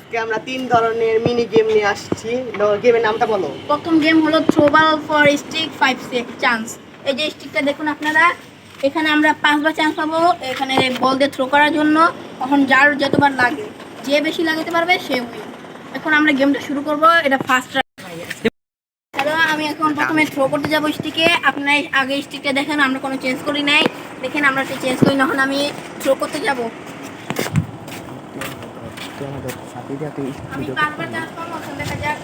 আজকে আমরা তিন ধরনের মিনি গেম নিয়ে আসছি। গেমের নামটা বলো। প্রথম গেম হলো থ্রোবল ফর স্টিক 5 চান্স। এই যে স্টিকটা দেখুন আপনারা, এখানে আমরা 5বার চান্স পাবো এখানে বল দিয়ে থ্রো করার জন্য। এখন যার যতবার লাগে, যে বেশি লাগাতে পারবে সে উইন। এখন আমরা গেমটা শুরু করব। এটা ফার্স্ট হ্যালো, আমি এখন প্রথমে থ্রো করতে যাবো স্টিকে। আপনার আগে স্টিকটা দেখেন, আমরা কোনো চেঞ্জ করি নাই। দেখেন আমরা চেঞ্জ করি না। এখন আমি থ্রো করতে যাব। আমি 5বার চান্স পাবো, এখন দেখা যাক।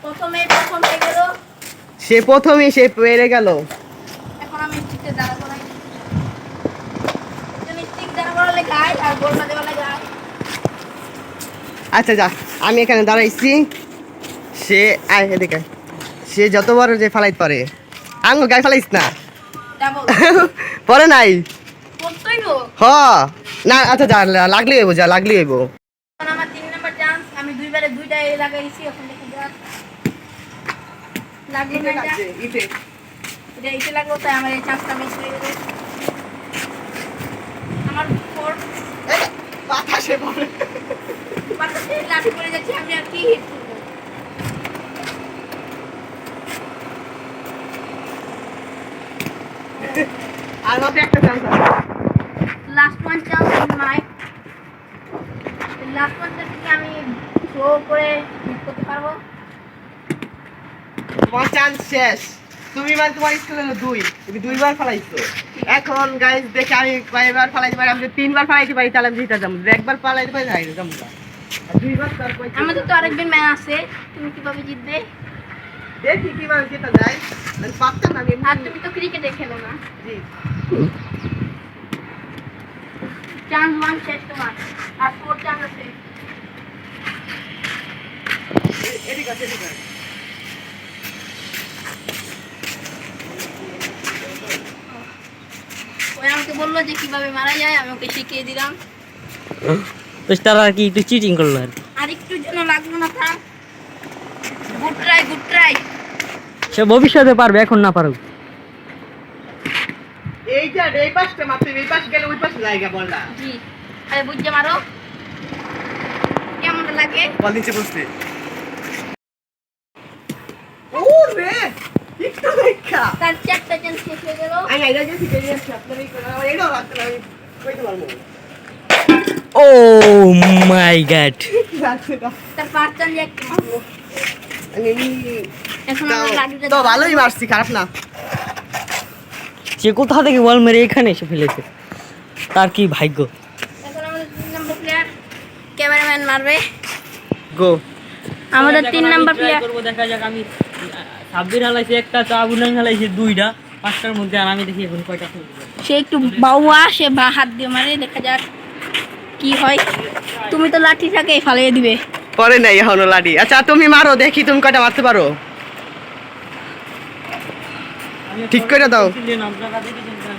প্রথম হয়ে গেল, সে প্রথমেই সে পেরে গেল। এখন আমি স্টিকটা দাঁড়া করাই। তুমি স্টিক দাঁড়া করালে গায় আর বলটা দেওয়ালে গায়। আচ্ছা যা, আমি এখানে দাঁড়াইছি। সে আয় এদিকে। সে যতবার যে ফালাইতে পারে। আঙ্গুল গায়ে ফালাইস না। ডাবল পরে নাই। করতেই গো। হ না, আচ্ছা যা, লাগলি হইব, যা লাগলি হইব। এখন আমার 3 নাম্বার চান্স। আমি দুইবারে দুইটা লাগাইছি। এখন দেখুন যাক লাগলো না। এটা ইতে লাগলো, তাই আমার এই চান্সটা মিস হয়ে গেল। আমার ফোর বাতাসে পড়ে। বাতাসে লাঠি পড়ে যাচ্ছে, আমি আর কি হিট করবো। আর মাত্র একটা চান্স আছে। Last one chance my. Last ওয়ানটা থেকে আমি থ্রো করে হিট করতে পারবো। তোমার চান্স শেষ। তুমি মানে তোমার স্কুলে তুমি 2বার ফালাইছো। এখন গাইস দেখে আমি কয়বার ফালাইতে পারি। আমি যদি 3বার ফালাইতে পারি তাহলে আমি জিতে যাবো। একবার ফালাইতে পারি হাইরে যাবো না। আর 2বার তার কই। আমাদের তো আরেকজন ম্যান আছে, তুমি কিভাবে জিতবে? দেখি কিভাবে জেতা যায়। আমি পারতাম না, আমি আর তুমি তো ক্রিকেটে খেলো না। জি। চান্স ওয়ান শেষ তোমার, আর 4 চান্স আছে। এদিকে আছে, এদিকে আছে। ওই আমাকে বললো যে কিভাবে মারা যায়, আমি ওকে শিখিয়ে দিলাম। তো তারা কি একটু চিটিং করলো আর কি। আর একটু জন্য লাগলো না থাম। Good try, good try. সে ভবিষ্যতে পারবে, এখন না পারুক। এইটা এই পাশটা মারতে, এই পাশ গেলে ওই পাশে জায়গা বলটা। জি, আরে বুঝছে মারো। কেমন লাগে? বল নিচে বসতে। ও রে, একটু দেখা। তার 4টা চান্স শেষ হয়ে গেল। আই আইরা যে শিখে আসছে আপনার এই করে। আমার এটাও লাগতে না, আমি কইতে পারবো। ও মাই গড, যাচ্ছে না। তার 5 চান্স একটা মারলো। আমি এখন আমরা লাঠিটা তো ভালোই মারছি, খারাপ না। সে কোথা থেকে বল মেরে এখানে এসে ফেলেছে, তার কি ভাগ্য। এখন আমাদের 3 নাম্বার প্লেয়ার ক্যামেরাম্যান মারবে। গো। আমাদের 3 নাম্বার প্লেয়ার। করব, দেখা যাক। আমি সাব্বির হালাইছি একটা, তো আবু নাইম হালাইছি 2টা, 5টার মধ্যে। আর আমি দেখি এখন কয়টা ফেলবো। সে একটু বাউয়া, সে বা হাত দিয়ে মারে, দেখা যাক কি হয়। তুমি তো লাঠিটাকে ফালিয়ে দিবে। পরে নাই এখনো লাডি। আচ্ছা তুমি মারো, দেখি তুমি কয়টা মারতে পারো। ঠিক করে দাও।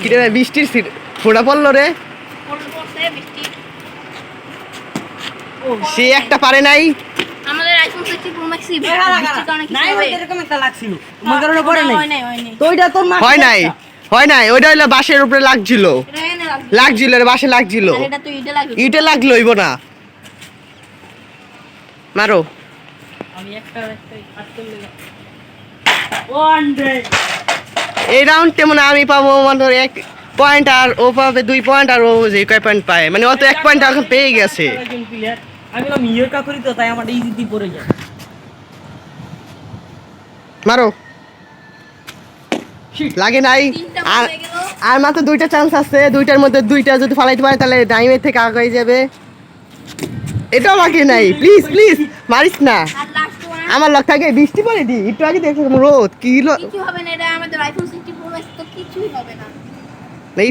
কি রে, বৃষ্টির ফোঁটা পড়লো রে। সে একটা পারে নাই। আমাদের আইফোন 60 প্রো ম্যাক্স বৃষ্টির কারণে কি হবে? এরকম একটা লাগছিল, তোমার কারণে পড়ে নাই। হয় নাই। তো ওইটা তোর মা হয় নাই, হয় নাই। ওইটা হইলো বাঁশের উপরে লাগছিল। এটা এনে লাগবে। লাগছিল রে, বাঁশে লাগছিল। আর এটা তো ইটে লাগবে। ইটে লাগলো হইব না। মারো। আমি একটা কাট করলে 100। এই রাউন্ড তেমন আমি পাবো মানে 1 পয়েন্ট, আর ও পাবে 2 পয়েন্ট, আর ও যে কয় পয়েন্ট পায়, মানে ও তো 1 পয়েন্ট এখন পেয়ে গেছে। আমি বললাম ইয়ের কা করি, তো তাই আমার ইজিতে পড়ে যায়। মারো। লাগে নাই। তিনটা আর হয়ে গেল। আর মাত্র 2টা চান্স আছে। 2টার মধ্যে 2টা যদি ফালাইতে পারে তাহলে ডাইমের থেকে আগাই যাবে। এটাও লাগে নাই। প্লিজ প্লিজ মারিস না। আর লাস্ট ওয়ান। আমার লক থাকে বৃষ্টি পড়ে দি একটু আগে দেখলাম রোদ কি কিছু হবে না, এটা আমাদের আইফোন 60 প্রো ম্যাক্স, তো কিছুই হবে না।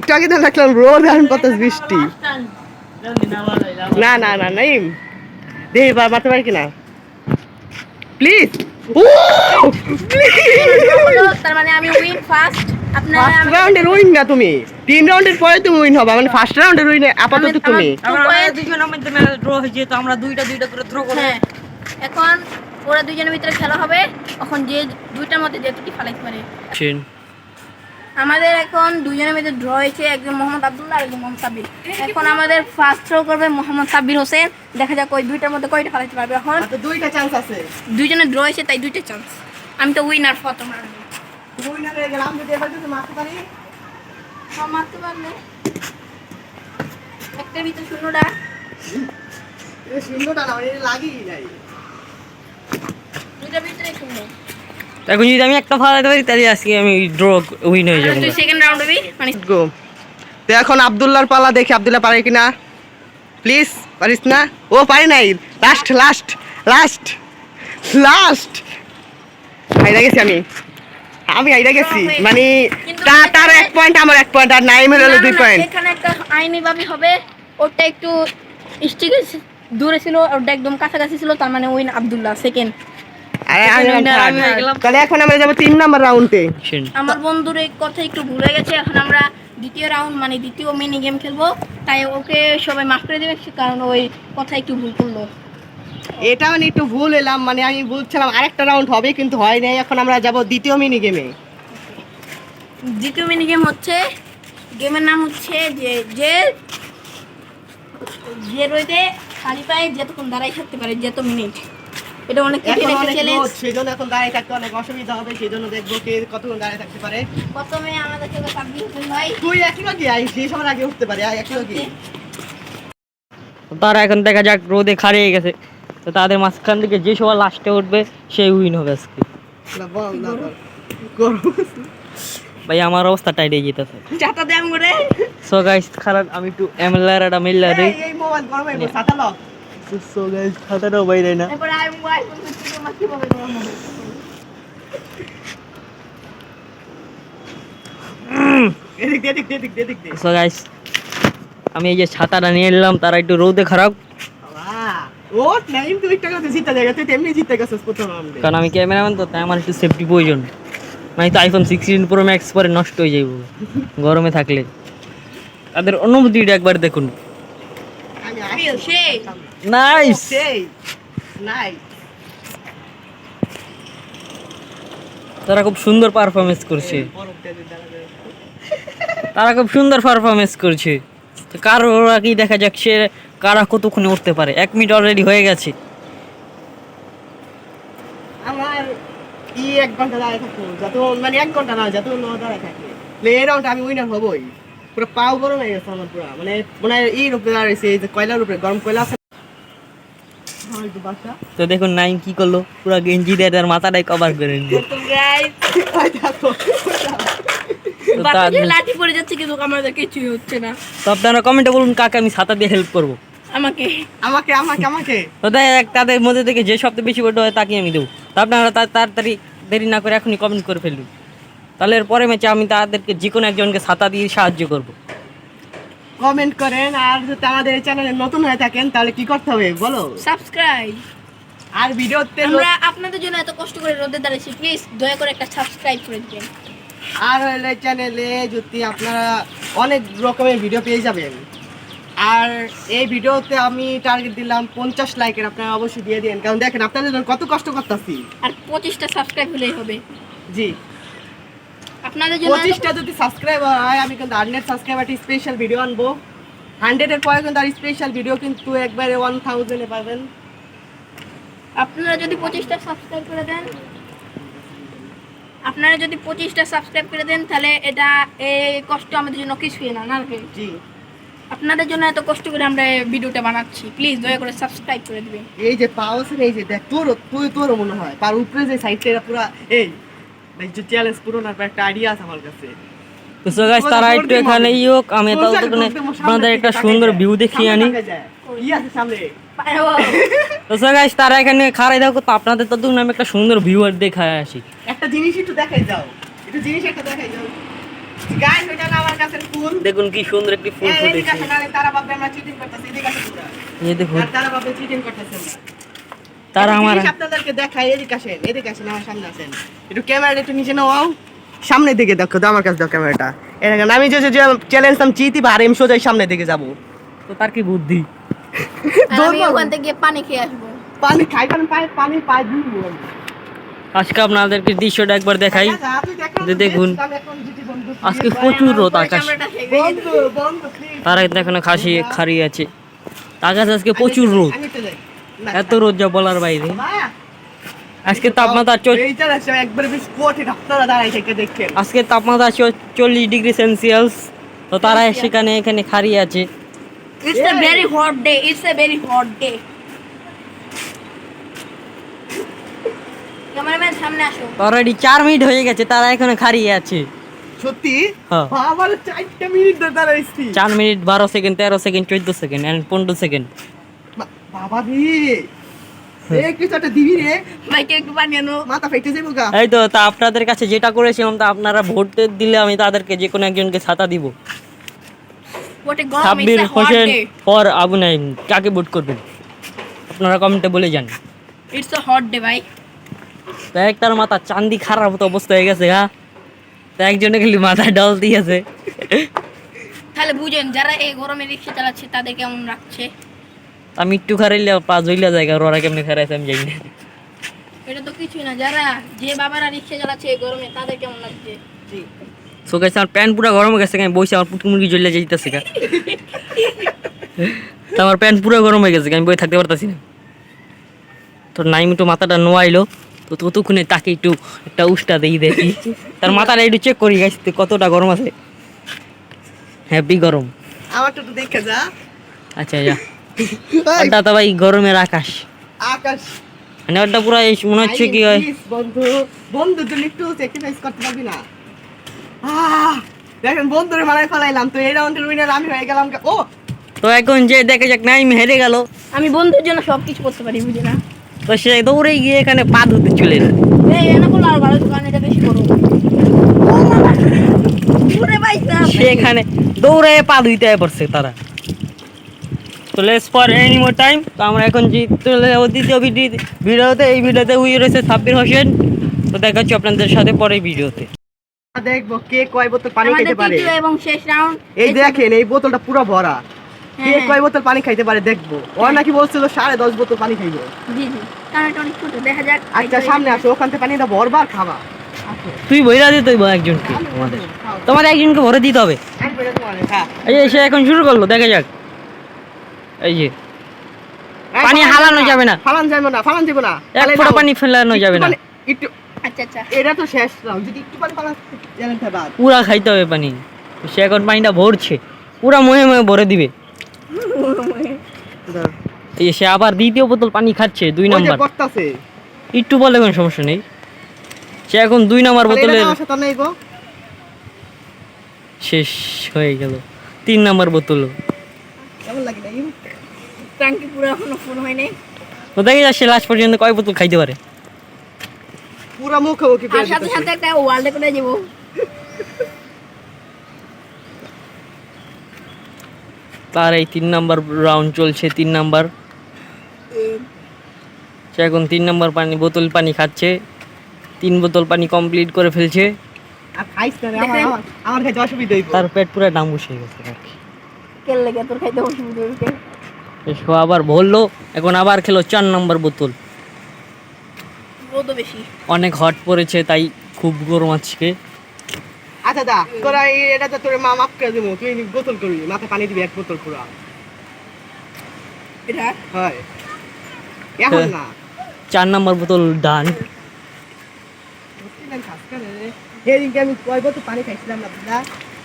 একটু আগে তো দেখলাম রোদ আর পতাস বৃষ্টি। না না না নাই দেখি মারতে পারি কিনা। প্লিজ তার মানে আমি উইন ফার্স্ট। আপনারা ফার্স্ট রাউন্ডের উইন না তুমি, 3 রাউন্ডের পরে তুমি উইন হবে, মানে ফার্স্ট রাউন্ডের উইন আপাতত তুমি। আমরা দুজনের মধ্যে ড্র হয়েছে, তো আমরা দুইটা করে থ্রো করব। হ্যাঁ, এখন ওরা দুজনের ভিতরে খেলা হবে। এখন যে 2টার মধ্যে যে দুটি ফালাইতে পারে। আমাদের এখন দুজনের মধ্যে ড্র হয়েছে, একজন মোহাম্মদ আব্দুল্লাহ আর একজন মোহাম্মদ সাব্বির। এখন আমাদের ফার্স্ট থ্রো করবে মোহাম্মদ সাব্বির হোসেন। দেখা যাক ওই দুইটার মধ্যে কয়টা ফেলাইতে পারবে। এখন তো দুইটা চান্স আছে, দুইজনের ড্র হয়েছে তাই দুইটা চান্স। আমি তো উইনার প্রথম রাউন্ডে। উইনার হয়ে গেলাম। যদি এবার যদি মারতে পারি, সব মারতে পারলে একটার ভিতরে শূন্যটা। এটা শূন্যটা না, মানে এটা লাগিই নাই। দুইটার ভিতরে শূন্য। এখন যদি আমি একটা ফালাতে পারি তাহলে আজকে আমি ড্র উইন হয়ে যাবো। তুই সেকেন্ড রাউন্ড হবি মানে গো। তো এখন আব্দুল্লাহর পালা, দেখি আব্দুল্লাহ পারে কিনা। প্লিজ, পারিস না? ও পারে নাই। লাস্ট লাস্ট লাস্ট লাস্ট হাইরা গেছি আমি হাইরা গেছি। মানে তার 1 পয়েন্ট, আমার 1 পয়েন্ট, আর নাইমের হলো 2 পয়েন্ট। এখানে একটা আইনি ভাবে হবে। ওটা একটু স্টিক দূরে ছিল, ওটা একদম কাছাকাছি ছিল, তার মানে উইন আব্দুল্লাহ সেকেন্ড। আমি হয়ে গেলাম। তাহলে এখন আমরা যাবো 3 নাম্বার রাউন্ডে। আমার বন্ধুর এই কথা একটু ভুলে গেছে। এখন আমরা দ্বিতীয় রাউন্ড মানে দ্বিতীয় মিনি গেম খেলবো, তাই ওকে সবাই মাফ করে দেবে, কারণ ওই কথা একটু ভুল করলো। এটা মানে একটু ভুল এলাম, মানে আমি বলছিলাম আরেকটা রাউন্ড হবে কিন্তু হয় নাই। এখন আমরা যাব দ্বিতীয় মিনি গেমে। দ্বিতীয় মিনি গেম হচ্ছে, গেমের নাম হচ্ছে যে রইতে খালি পায়ে যতক্ষণ দাঁড়াই থাকতে পারে, যত মিনিট। এটা অনেক কঠিন এখন একটা অনেক চ্যালেঞ্জ। লোড, সেজন্য এখন দাঁড়িয়ে থাকতে অনেক অসুবিধা হবে। সেজন্য দেখবো কে কতক্ষণ দাঁড়িয়ে থাকতে পারে। প্রথমে আমাদের থেকে সাব্বির হোসেন ভাই। তুই একই লোক আই, সেই সময় আগে উঠতে পারে। একই লোক। তারা এখন দেখা যাক রোদে খারিয়ে গেছে, তো তাদের মাঝখান থেকে যে সবার লাস্টে উঠবে সেই উইন হবে আজকে। ভাই আমার অবস্থা টাইট হয়ে যেতেছে। চাটা দেন করে। সো গাইস খারাপ, আমি একটু এমএলআরটা মিল্লা দেই। এই মোবাইল গরম হয়ে গেছে, ছাতা লও। সো গাইস খাতাটাও বাইরে না। এরপর আইফোন 15 মাস কিভাবে গরম হবে। এদিক দে। সো গাইস আমি এই যে ছাতাটা নিয়ে এলাম, তারা একটু রোদে খারাপ, ও নাইম তুই একটা কথা জিতে জায়গা, তুই তেমনি জিতে গেছিস প্রথম রাউন্ডে। কারণ আমি ক্যামেরাম্যান, তো তাই আমার একটু সেফটি প্রয়োজন। মানে তো আইফোন 16 প্রো ম্যাক্স পরে নষ্ট হয়ে যাইব গরমে থাকলে। তাদের অনুভূতিটা একবার দেখুন। আমি সেই নাইস। নাইস। তারা খুব সুন্দর পারফরমেন্স করছে, তো কারো ওরা কি দেখা যাক সে কারা কতক্ষণে উঠতে পারে। 1 মিনিট অলরেডি হয়ে গেছে। আমার 1 ঘন্টা দাঁড়িয়ে থাকবো, যত মানে 1 ঘন্টা না, যত দাঁড়িয়ে থাকে এই রাউন্ড আমি উইনার হবই। পুরো পাও গরম হয়ে গেছে আমার, পুরো মানে মনে এই রূপে দাঁড়িয়েছে, এই যে কয়লার উপরে, গরম কয়লা আছে। তো দেখুন নাইম কি করলো, পুরো গেঞ্জি দিয়ে তার মাথাটাই কভার করে নিল। তো গাইস তো বাতাসে লাঠি পড়ে যাচ্ছে কিন্তু আমাদের কিছুই হচ্ছে না। তো আপনারা কমেন্টে বলুন কাকে আমি ছাতা দিয়ে হেল্প করবো। আমাকে আমাকে আমাকে আমাকে তো তাদের মধ্যে থেকে যে সবচেয়ে বেশি ভোট হয় তাকে আমি দেবো। তো আপনারা তাড়াতাড়ি দেরি না করে এখনই কমেন্ট করে ফেলুন, তাহলে এর পরে ম্যাচে আমি তাদেরকে যে কোনো একজনকে ছাতা দিয়ে সাহায্য করব। কমেন্ট করেন। আর যদি আমাদের এই চ্যানেলে নতুন হয়ে থাকেন তাহলে কি করতে হবে বলো? সাবস্ক্রাইব। আর ভিডিওতে আমরা আপনাদের জন্য এত কষ্ট করে রোদে দাঁড়িয়েছি, প্লিজ দয়া করে একটা সাবস্ক্রাইব করে দিবেন। আর এই চ্যানেলে যদি আপনারা অনেক রকমের ভিডিও পেয়ে যাবেন। আর এই ভিডিওতে আমি টার্গেট দিলাম 50 লাইকের, আপনারা অবশ্যই দিয়ে দিন, কারণ দেখেন আপনাদের জন্য কত কষ্ট করতেছি। আর 25টা সাবস্ক্রাইব হলেই হবে। জি, আপনাদের জন্য 25টা যদি সাবস্ক্রাইবার হয় আমি কিন্তু 100 সাবস্ক্রাইবার স্পেশাল ভিডিও আনবো। 100 এর পরে কিন্তু আর স্পেশাল ভিডিও কিন্তু একবারে 1000 এ পাবেন। আপনারা যদি 25টা সাবস্ক্রাইব করে দেন, তাহলে এটা এই কষ্ট আমাদের জন্য কিছুই না, না রে? জি, আপনাদের জন্য এত কষ্ট করে আমরা এই ভিডিওটা বানাচ্ছি, প্লিজ দয়া করে সাবস্ক্রাইব করে দিবেন। এই যে পাও আছে, এই যে দেখ তোর মনে হয় পার উপরে যে সাইডটা পুরো এই যে চ্যালেঞ্জ পুরো না, একটা আইডিয়া আছে আমার কাছে। তো সো গাইস তারা একটু এখানেই হোক, আমি ততক্ষণে আপনাদের একটা সুন্দর ভিউ দেখিয়ে আনি। কি আছে সামনে? তো সো গাইস তারা এখানে খাড়াই থাকো, তো আপনাদের ততক্ষণ আমি একটা সুন্দর ভিউ আর দেখায় আসি। একটা জিনিস একটু দেখাই যাও, একটু জিনিস একটা দেখাই যাও। গাইস এটা না আমার কাছে ফুল, দেখুন কি সুন্দর একটি ফুল এই ফুটেছে। কাছে না, তারা ভাববে আমরা চিটিং করতেছি, এদিকে আসো তোমরা। এই দেখুন আর তারা ভাববে চিটিং করতেছেন না। তারা একটা আমার জিনিস আপনাদেরকে দেখাই, এদিকে আসেন আমার সামনে আসেন। একটু ক্যামেরাটা একটু নিচে নাও, সামনের দিকে দেখো, দাও আমার কাছে দাও ক্যামেরাটা। এরকম আমি যে চ্যালেঞ্জ আমি জিতি আর আমি সোজা সামনের দিকে যাব। তো তার কি বুদ্ধি। আমি ওখান থেকে পানি খেয়ে আসবো। পানি খাই, পানি পাই দিব। আজকে আপনাদেরকে দৃশ্যটা একবার দেখাই। আচ্ছা, তুই দেখো, যে দেখুন, আমি এখন যদি বন্ধু আজকে প্রচুর রোদ আকাশ, ক্যামেরাটা হেভি বন্ধু বন্ধু please। তারা কিন্তু এখনো খাড়িয়ে আছে। আকাশ আজকে প্রচুর রোদ, আমি তো যাই না, এত রোদ যা বলার বাইরে। মা, আজকে তাপমাত্রা এই চালাচ্ছে একবার বেশ কোটে আপনারা দাঁড়াই থেকে দেখেন। আজকে তাপমাত্রা 40°C, তো তারা এখানে খাড়িয়ে আছে। It's a very hot day, it's a very hot day. Cameraman সামনে আসো। অলরেডি 4 মিনিট হয়ে গেছে, তারা এখানে খাড়িয়ে আছে। সত্যি হ্যাঁ। আমার 4 মিনিট ধরে দাঁড়াইছি। 4 minute 12 second 13 second 14 second and 15 second. বাবা রে এই কিছুটা দিবি রে, ভাইকে একটু পানি আনো। মাথা ফেটে যাবো গা। এই তো, তা আপনাদের কাছে যেটা করেছিলাম, তা আপনারা ভোট দিলে আমি তাদেরকে যে কোনো একজনকে ছাতা দিব। হোয়াট এ গরম, Sabbir it's a hot Hossain day. For Abu Naim, কাকে ভোট করবেন আপনারা কমেন্টে বলে যান। ইটস আ হট ডে ভাই। তো একটার মাথা চান্দি খারাপ মতো অবস্থা হয়ে গেছে গা, তো একজনে খালি মাথা ডল দিয়েছে। তাহলে বুঝেন যারা এই গরমে রিক্সা চালাচ্ছে তাদের কেমন রাখছে। আমি একটু খারাইলে পা জ্বইলা জায়গা, ওরা কেমনি খারাইছে আমি জানি না। এটা তো কিছুই না, যারা যে বাবারা রিক্সা চালাচ্ছে এই গরমে তাদের কেমন লাগছে। সো গাইস, আমার প্যান্ট পুরো গরম হয়ে গেছে, আমি বসে আমার পুটকি মুরগি জ্বলে যাইতেছে গা। তো আমার প্যান্ট পুরো গরম হয়ে গেছে, আমি বই থাকতে পারতাছি না। তো নাইম একটু মাথাটা নোয়াইলো, তো ততক্ষণে তাকে একটু একটা উষ্টা দিয়ে দেখি, তার মাথাটা একটু চেক করি গাইস কতটা গরম আছে। হ্যাপি গরম। আমারটা তো দেখে যা। আচ্ছা যা, ওটা তো ভাই গরমের আকাশ, আকাশ মানে ওটা পুরো মনে হচ্ছে কি হয়। Please, বন্ধু বন্ধু তুমি একটু স্যাক্রিফাইস করতে পারবি না? দেখেন বন্ধুরে মারাই ফেলাইলাম, তো এই রাউন্ডের উইনার আমি হয়ে গেলাম। ও তো এখন যে দেখা যাক নাইম হেরে গেল, আমি বন্ধুর জন্য সবকিছু করতে পারি, বুঝে না। তো সে দৌড়ে গিয়ে এখানে পা ধুতে চলে এলো। এই এনে বলো আর ভালো দোকান, এটা বেশি গরম। ও মামা পুরে বাইসা সে এখানে দৌড়ে পা ধুইতে পড়ছে তারা। তো let's for any more time, তো আমরা এখন চলে যাবো দ্বিতীয় ভিডিওতে। এই ভিডিওতে উই রয়েছে সাব্বির হোসেন। তো দেখা হচ্ছে আপনাদের সাথে পরে ভিডিওতে। দেখবো কে কয় বোতল পানি আমাদের খাইতে পারে। তৃতীয় এবং শেষ রাউন্ড। এই দেখেন এই বোতলটা পুরো ভরা, কে হ্যাঁ, কয় বোতল পানি খাইতে পারে দেখবো। ও নাকি বলছিল 10.5 বোতল পানি খাইবো। জি জি, কারণ এটা অনেক ছোট, দেখা যাক। আচ্ছা সামনে আসো, ওখান থেকে পানিটা ভরবার খাবা। আসো তুই বইরা দিতে হইব একজনকে, তোমাদের একজনকে ভরে দিতে হবে। আমি বলে তোমার খা। এই যে সে এখন শুরু করলো, দেখা যাক। এই যে পানি হালানো যাবে না, ফালান যাবে না, ফালান যাবে না, এক ফোঁটা পানি ফেলানো যাবে না, একটু আচ্ছা আচ্ছা, এটা তো শেষ রাউন্ড, যদি একটু পানি ফালান জানেন তা বাদ। পুরা খাইতে হবে পানি। তো সে এখন পানিটা ভরছে, পুরা মহে মহে ভরে দিবে। এই যে সে আবার দ্বিতীয় বোতল পানি খাচ্ছে, 2 নাম্বার। করতেছে একটু বলে কোনো সমস্যা নেই। সে এখন 2 নাম্বার বোতলের শেষ হয়ে গেল, 3 নাম্বার বোতল। কেমন লাগে না? ট্যাঙ্কি পুরো এখনো ফুল হয়নি। তো দেখে যা সে লাস্ট পর্যন্ত কয় বোতল খাইতে পারে। পুরা মুখোমুখি আর সাথে সাথে একটা ওয়ার্ল্ড রেকর্ডে যাবো। তার এই 3 নাম্বার রাউন্ড চলছে, 3 নাম্বার। সে এখন 3 নাম্বার বোতল পানি খাচ্ছে, 3 বোতল পানি কমপ্লিট করে ফেলছে। আর খাইছ না রে, আমার খাইতে অসুবিধা হইব। তার পেট পুরো ডাম বসে গেছে আর কি। কেল লেগে তোর খাইতে অসুবিধা হইছে। সে আবার বললো, এখন আবার খেলো 4 নাম্বার বোতল। রোদও বেশি। অনেক হট পড়েছে, তাই খুব গরম আজকে। আচ্ছা দা তোরা এটা তো তোর মা মাফ করে দেবো, তুই বোতল করবি, মাথায় পানি দিবি 1 বোতল পুরা। এটা হয় এখন না 4 নাম্বার বোতল ডান। সেদিনকে আমি কয় বোতল পানি খাইছিলাম না দাদা?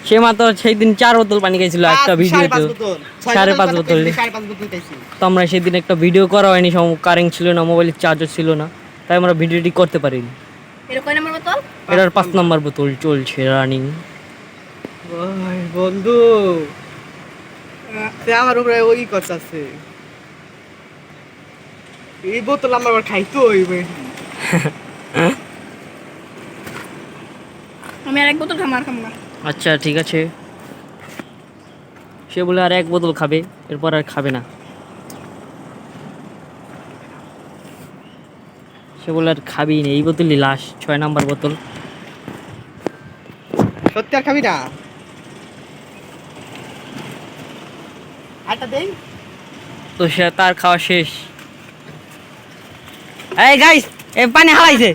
সে মাত্র সেই দিন 4 বোতল পানি খাইছিল একটা ভিডিওতে, 5.5 বোতল। 5.5 বোতল। 5.5 বোতল খাইছি। তো আমরা সেদিন একটা ভিডিও করা হয়নি, কারেন্ট ছিল না, মোবাইলের চার্জও ছিল না, তাই আমরা ভিডিওটি করতে পারিনি। এটা কয় নাম্বার বোতল? এটার 5 নাম্বার বোতল চলছে রানিং। ওই বন্ধু সে আমার উপরে ওই করতেছে, এই বোতল আমার আবার খাইতে হইবে। আমি আর এক বোতল খামার খাম না। আচ্ছা ঠিক আছে, সে বলে আর 1 বোতল খাবে, এরপর আর খাবে না। সে বলে আর খাবি না, এই বোতলই লাস্ট, 6 নাম্বার বোতল। সত্যি আর খাবি না? আটা দেই। তো সে তার খাওয়া শেষ। এই গাইস, এ পানি হালাইছে,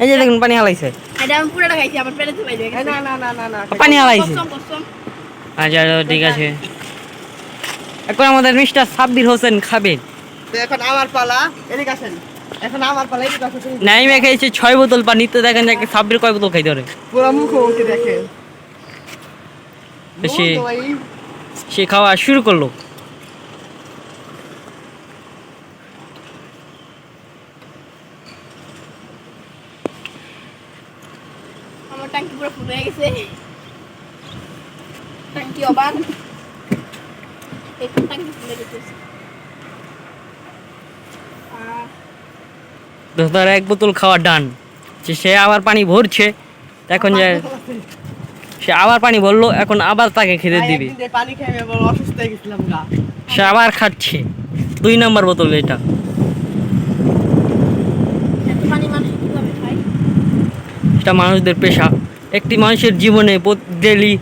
এই যে দেখুন পানি হালাইছে। এটা আমি পুরোটা খাইছি, আমার পেটে চলে যায়। এই না না না না না পানি হালাইছে। কসম কসম। আচ্ছা ঠিক আছে। এখন আমাদের মিস্টার সাব্বির হোসেন খাবেন। তো এখন আমার পালা, এদিকে আসেন। এখন আমার পালা, এদিকে আসেন। নাইমে খেয়েছে 6 বোতল পানি, তো দেখেন যে সাব্বির কয় বোতল খাইতে পারে। পুরো মুখ ওকে দেখেন। তো সে- মুখ তো ভাই, সে খাওয়া শুরু করলো। আমার ট্যাঙ্কি পুরো ফুল হয়ে গেছে। ট্যাঙ্কি অবাক। এই ট্যাঙ্কি ফুলে গেছে। আর তো তার 1 বোতল খাওয়া ডান। সে আবার পানি ভরছে। এখন যে সে আবার পানি ভরলো, এখন আবার তাকে খেতে ভাই, দিবে। একদিন যে পানি খেয়ে আমি বড় অসুস্থ হয়ে গেছিলাম গা। সে আবার খাচ্ছে 2 নম্বর বোতল এটা। এত পানি মানুষ কিভাবে খায়? এটা মানুষদের পেশা। একটি মানুষের জীবনে ডেলি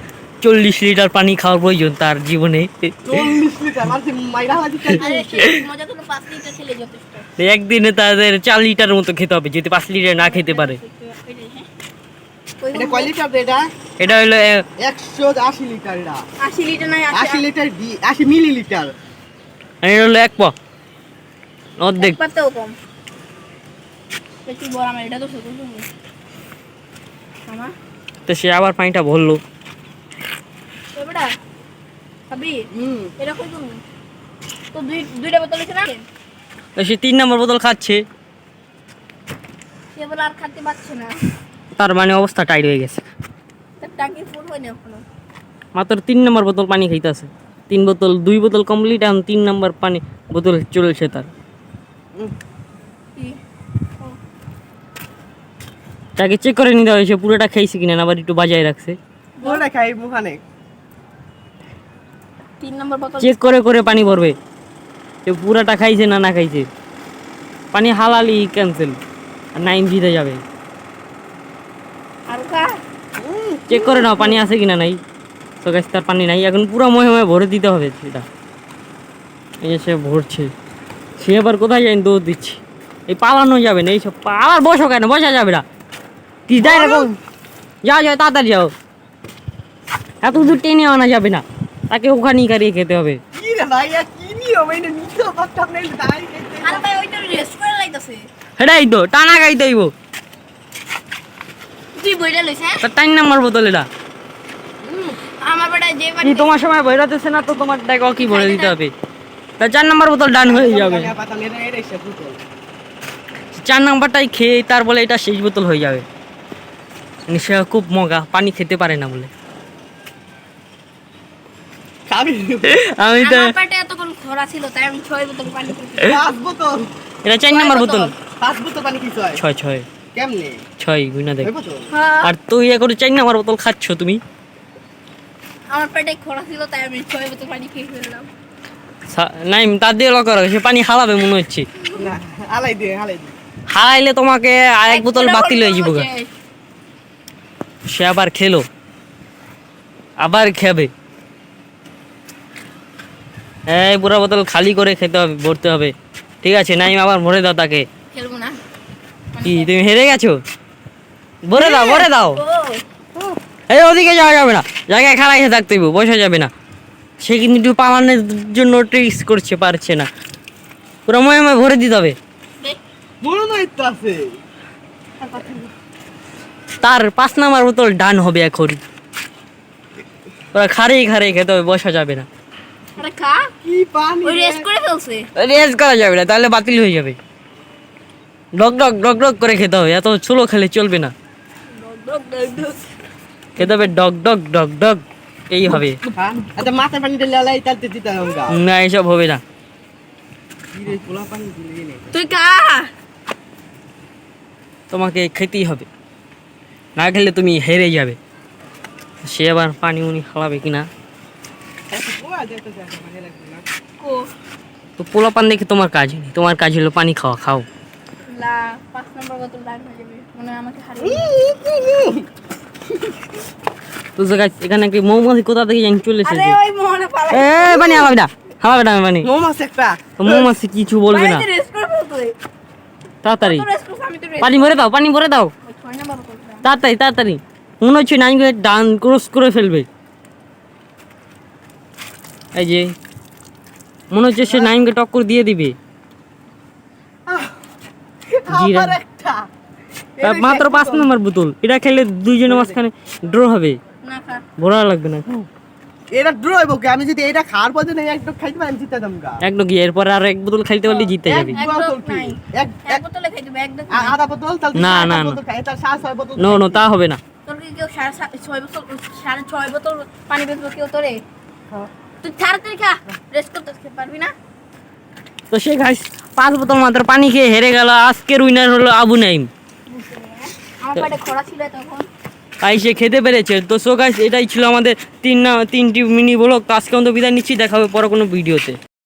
40 লিটার পানি খাওয়ার প্রয়োজন তার জীবনে। 40 লিটার মানুষ মাইরা হাজি আরে সেই মজা কোনো 5 লিটার খেলে যথেষ্ট। একদিনে তাদের 4 লিটার মতো খেতে হবে যদি 5 লিটার না খেতে পারে। এটা কয় লিটার এটা? এটা হলো 180 লিটার এটা। 80 লিটার নাই 80 লিটার 80 মিলিলিটার। এটা হলো 1 পা অর্ধেক। পাতেও কম। বেশি বড় আমার এটা তো ছোট তুমি। মামা তো সে আবার পানিটা ভরলো। এবারে খাবি? হুম। এটা কই তুমি? তো দুইটা বোতল আছে না? তো সে 3 নম্বর বোতল খাচ্ছে। সে বলে আর খেতে পারছে না। তার মানে অবস্থা টাইট হয়ে গেছে। তার ট্যাঙ্কি ফুল হয়নি এখনো। মাত্র 3 নম্বর বোতল পানি খাইতেছে। 3 বোতল 2 বোতল কমপ্লিট, এখন 3 নম্বর পানি বোতল চলছে তার। কি? ও, তাকে চেক করে নিতে হবে সে পুরোটা খাইছে কিনা, আবার একটু বাজায় রাখছে। বলে খাই মুখানে। 3 নম্বর বোতল। চেক করে করে পানি ভরবে সে পুরাটা খাইছে না না খাইছে। পানি হালালি ক্যান্সেল, আর নাইম জিতে যাবে। আর কা? চেক করে নাও পানি আছে কিনা নাই। তো গাছ তার পানি নাই, এখন পুরো মহে মহে ভরে দিতে হবে সেটা। এই যে সে ভরছে, সে আবার কোথায় যাই দৌড় দিচ্ছে। এই পালানো যাবে না, এইসব আবার বসো কেন, বসা যাবে না। কি যাই এরকম, যাও যাও তাড়াতাড়ি যাও। এত দূর টেনে আনা যাবে না, তাকে ওখানেই কারিয়ে খেতে হবে। কি রে ভাই, কি নিয়ম এটা নিতে পারতাম না, এটা দাঁড়াই আরে ভাই ওইটা রেস্ট করে লাইতাছে। সেটাই তো টানা খাইতে হইব। তুই বইটা লইছ হ্যাঁ? তার 3 নম্বর বোতল এটা। আমার বেটা যে কি বাড়ি তোমার সময় ভরাতেছে না, তো তোমার টাকা কি ভরে দিতে হবে। তা 4 নম্বর বোতল ডান হয়ে যাবে। পাতাম এটা এটাই সে বোতল। 4 নম্বরটাই খেয়ে তার বলে এটা শেষ বোতল হয়ে যাবে। মানে সে খুব মগা, পানি খেতে পারে না বলে। খাবি আমি তো আমার পেটে এতক্ষণ খরা ছিল তাই আমি 6 বোতল পানি খেয়েছি। 5 বোতল। এটা 4 নম্বর বোতল। 5 বোতল পানি কি হয়? 6 কেমনে? 6 গুনা দেখ। 6 বোতল। হ্যাঁ, আর তুই এখন 4 নম্বর বোতল খাচ্ছ তুমি। আমার পেটে খরা ছিল তাই আমি 6 বোতল পানি খেয়ে ফেললাম। নাই তার দিয়ে লক করো, সে পানি হালাবে মনে হচ্ছে। না, আলাই দে, আলাই দে। হারাইলে তোমাকে আর 1 বোতল পুরো বাতিল হয়ে যাবো। শেষ। সে আবার খেলো, আবার খাবে। এই পুরো বোতল খালি করে খেতে হবে, ভরতে হবে। ঠিক আছে নাইম, আবার ভরে দাও তাকে। খেলবো না। কি তুমি হেরে গেছো? ভরে দাও, ভরে দাও। ও, এই ওদিকে যাওয়া যাবে না, জায়গায় খাড়া এসে থাকতে হইব, বসা যাবে না। সে কিন্তু একটু পালানোর জন্য ট্রিক্স করছে, পারছে না। পুরো ময়ে ময়ে ভরে দিতে হবে। দেখ, বড় নয় তো আছে। তার 5 নম্বর বোতল ডান হবে এখন। পুরো খাড়েই খাড়েই খেতে হবে, বসা যাবে না। আরে খা। কি পানি ওই রে? রেস্ট করে ফেলছে। রেস করা যাবে না, তাহলে বাতিল হয়ে যাবে। ডক ডক ডক ডক করে খেতে হবে, এত ছোলো খেলে চলবে না। ডক ডক ডক। খেতে হবে ডক ডক ডক ডক, এই হবে। হ্যাঁ? আচ্ছা মাথার পানি ঢেলে আলাই তালতে দিতে হবে গা। না এসব হবে না। কি রে, পোলা পানি দিলে নেই। তুই খা। তোমাকে খেতেই হবে, না খেলে তুমি হেরে যাবে। সে আবার পানি উনি খাওয়াবে কিনা। আচ্ছা, পোলা যেতে চায়, মানে লাগবে না। কো তো পোলা পান দেখে তোমার কাজ নেই, তোমার কাজ হলো পানি খাওয়া, খাও। লা 5 নম্বর বোতল ডান হয়ে যাবে। মনে হয় আমাকে হারিয়ে। তো গাইস এখানে কি মৌমাছি কোথা থেকে জানি চলে আরে এসেছে। ওই মোহনা পালা। এ পানি হালাবে না, হালাবে না পানি। মোমাস একটা। তো মৌমাছি কিছু বলবে না, রেস্ট করে ফেলতে। তাড়াতাড়ি তো রেস্ট করছ আমি তো rest পানি ভরে দাও, পানি ভরে দাও। 6 নাম্বার বোতলটা। তাড়াতাড়ি তাড়াতাড়ি, মনে হচ্ছে নাইমকে ডান ক্রস করে ফেলবে। এই যে মনে হচ্ছে সে নাইমকে টক্কর দিয়ে দিবে। জিরা। আবার একটা তার মাত্র 5 নম্বর বোতল, এটা খেলে দুইজনের মাঝখানে ড্র হবে, না খা। ভরা লাগবে না। এটা ড্র হইব কি? আমি যদি এটা খাওয়ার পর যদি একটু খাইতে পারি আমি জিতে যাবো গা। একদম কি এরপর আর এক বোতল খাইতে পারলে জিতে যাবি। এক বোতল কি? নাই। এক- এক এক- বোতলে খাই দিবে, এক দেখ। আধা বোতল তাহলে না, সাত না, আট না। বোতল খাই, তার 6 বোতল নো নো, তা হবে না। তোর কি কেউ 6.5 বোতল 6.5 বোতল পানি বেচবো কেউ তোরে? হ্যাঁ। তুই তাড়াতাড়ি খা, রেস্ট করতে পারবি না? তো সে গাইস 5 বোতল মাত্র পানি খেয়ে হেরে গেল। আজকের উইনার হলো আবু নাইম। আমার পেটে খরা ছিল তখন। তাই সে খেতে পেরেছে। তো সো গাইস এটাই ছিল আমাদের তিনটি মিনি ব্লগ। তো আজকে আমাদের বিদায় নিচ্ছি, দেখা হবে পরে কোনো ভিডিওতে।